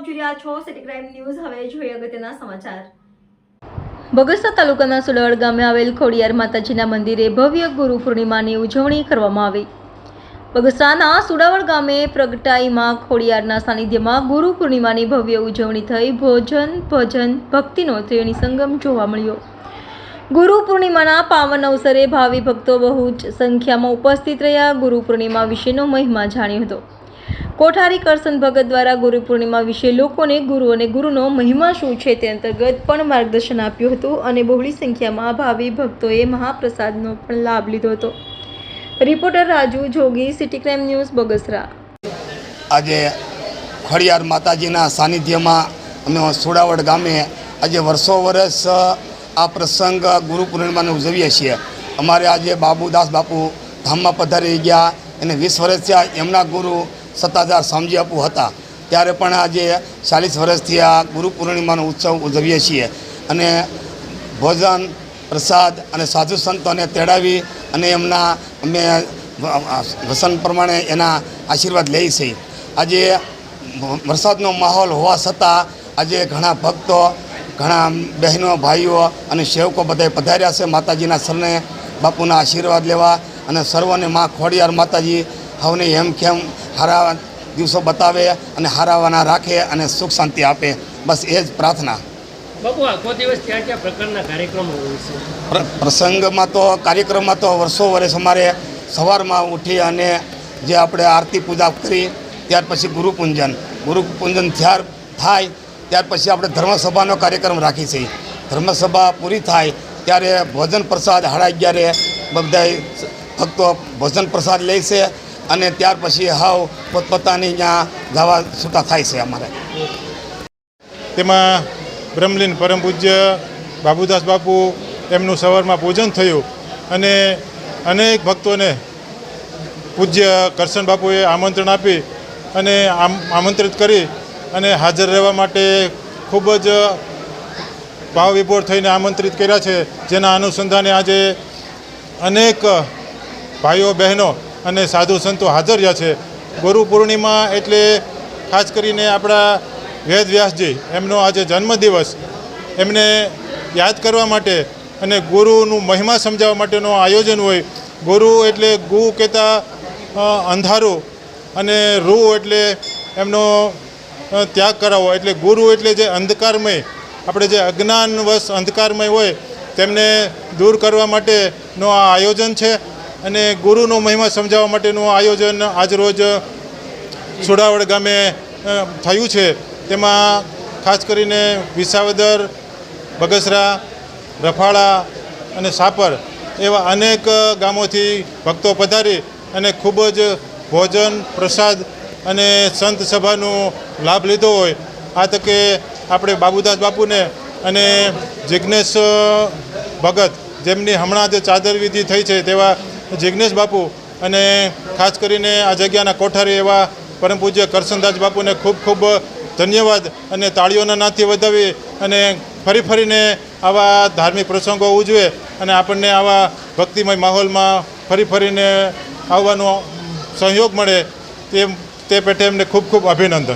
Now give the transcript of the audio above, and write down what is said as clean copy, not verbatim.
આપ જોઈ રહ્યા છો સિટી ક્રાઇમ ન્યૂઝ। હવે જોઈએ અગત્યના સમાચાર। બગસરા તાલુકાના સુડાવડ ગામે આવેલ ખોડિયાર માતાજીના મંદિરે ભવ્ય ગુરુ પૂર્ણિમાની ઉજવણી કરવામાં આવી। બગસરાના સુડાવડ ગામે પ્રગટાઈમાં ખોડિયારના સાનિધ્યમાં ગુરુ પૂર્ણિમાની ભવ્ય ઉજવણી થઈ। ભોજન ભજન ભક્તિનો ત્રિવેણી સંગમ જોવા મળ્યો। ગુરુ પૂર્ણિમાના પાવન અવસરે ભાવિ ભક્તો બહુ જ સંખ્યામાં ઉપસ્થિત રહ્યા। ગુરુ પૂર્ણિમા વિશેનો મહિમા જાણ્યો હતો। કોઠારી કરશન ભગત દ્વારા ગુરુ પૂર્ણિમા વિશે લોકોને ગુરુ અને ગુરુનો મહિમા શું છે તે અંતર્ગત પણ માર્ગદર્શન આપ્યું હતું અને બહોળી સંખ્યામાં ભાવિ ભક્તોએ મહાપ્રસાદનો પણ લાભ લીધો હતો। રિપોર્ટર રાજુ જોગી, સિટી ક્રાઇમ ન્યૂઝ, બગસરા। આજે ખોડિયાર માતાજીના સાનિધ્યમાં અમે સુડાવડ ગામે આજે વર્ષો વર્ષ આ પ્રસંગ ગુરુ પૂર્ણિમાને ઉજવીએ છીએ। અમારે આજે બાબુદાસ બાપુ ધામમાં પધારી ગયા અને 20 વર્ષ થયા। એમના ગુરુ સત્તાધાર શામજી બાપુ હતા, ત્યારે પણ આજે 40 વર્ષથી આ ગુરુ પૂર્ણિમાનો ઉત્સવ ઉજવીએ છીએ અને ભોજન પ્રસાદ અને સાધુ સંતોને તેડાવી અને એમના અમે વસન પ્રમાણે એના આશીર્વાદ લઈએ છીએ। આજે વરસાદનો માહોલ હોવા છતાં આજે ઘણા ભક્તો, ઘણા બહેનો, ભાઈઓ અને સેવકો બધા પધાર્યા છે માતાજીના શરણે બાપુના આશીર્વાદ લેવા અને સર્વને માં ખોડિયાર માતાજી હવને એમ કેમ હારા દિવસો બતાવે અને હારાવાના રાખે અને સુખ શાંતિ આપે, બસ એ જ પ્રાર્થના। બાપુ, આખો દિવસ ક્યાં ક્યાં પ્રકારના કાર્યક્રમો હોય છે? પ્રસંગમાં તો કાર્યક્રમમાં તો વર્ષો વર્ષ અમારે સવારમાં ઉઠી અને જે આપણે આરતી પૂજા કરી ત્યાર પછી ગુરુપૂંજન થાય ત્યાર પછી આપણે ધર્મસભાનો કાર્યક્રમ રાખી છે। ધર્મસભા પૂરી થાય ત્યારે ભોજન પ્રસાદ 11:30 બધા ભક્તો ભોજન પ્રસાદ લે છે અને ત્યાર પછી હાવ પોતપોતાની ત્યાં જવા છૂટા થાય છે અમારે। તેમાં બ્રહ્મલીન પરમ પૂજ્ય બાબુદાસ બાપુ એમનું સવારમાં પૂજન થયું અને અનેક ભક્તોને પૂજ્ય કરશન બાપુએ આમંત્રણ આપી અને આમંત્રિત કરી અને હાજર રહેવા માટે ખૂબ જ ભાવવિભોર થઈને આમંત્રિત કર્યા છે। જેના અનુસંધાને આજે અનેક ભાઈઓ બહેનો અને સાધુ સંતો હાજર રહ્યા છે। ગુરુ પૂર્ણિમા એટલે ખાસ કરીને આપણા વેદ વ્યાસજી એમનો આજે જન્મદિવસ, એમને યાદ કરવા માટે અને ગુરુનું મહિમા સમજાવવા માટેનું આયોજન હોય। ગુરુ એટલે ગુ કહેતા અંધારું અને રૂ એટલે એમનો ત્યાગ કરાવો, એટલે ગુરુ એટલે જે અંધકારમય, આપણે જે અજ્ઞાનવશ અંધકારમય હોય તેમને દૂર કરવા માટેનું આ આયોજન છે અને ગુરુનો મહિમા સમજાવવા માટેનું આયોજન આજરોજ સુડાવડ ગામે થયું છે। તેમાં ખાસ કરીને વિસાવદર, બગસરા, રફાળા અને સાપર એવા અનેક ગામોથી ભક્તો પધારી અને ખૂબ જ ભોજન પ્રસાદ અને સંત સભાનો લાભ લીધો હોય। આ તકે આપણે બાબુદાસ બાપુને અને જિજ્ઞેશ ભગત, જેમની હમણાં જે ચાદર વિધિ થઈ છે તેવા જિજ્ઞેશ બાપુ અને ખાસ કરીને આ જગ્યાના કોઠારી એવા પરમ પૂજ્ય કરશનદાસ બાપુને ખૂબ ખૂબ ધન્યવાદ અને તાળીઓના નાદથી વધાવી અને ફરીને આવા ધાર્મિક પ્રસંગો ઉજવે અને આપણને આવા ભક્તિમય માહોલમાં ફરીને આવવાનો સહયોગ મળે તે પેટે એમને ખૂબ ખૂબ અભિનંદન।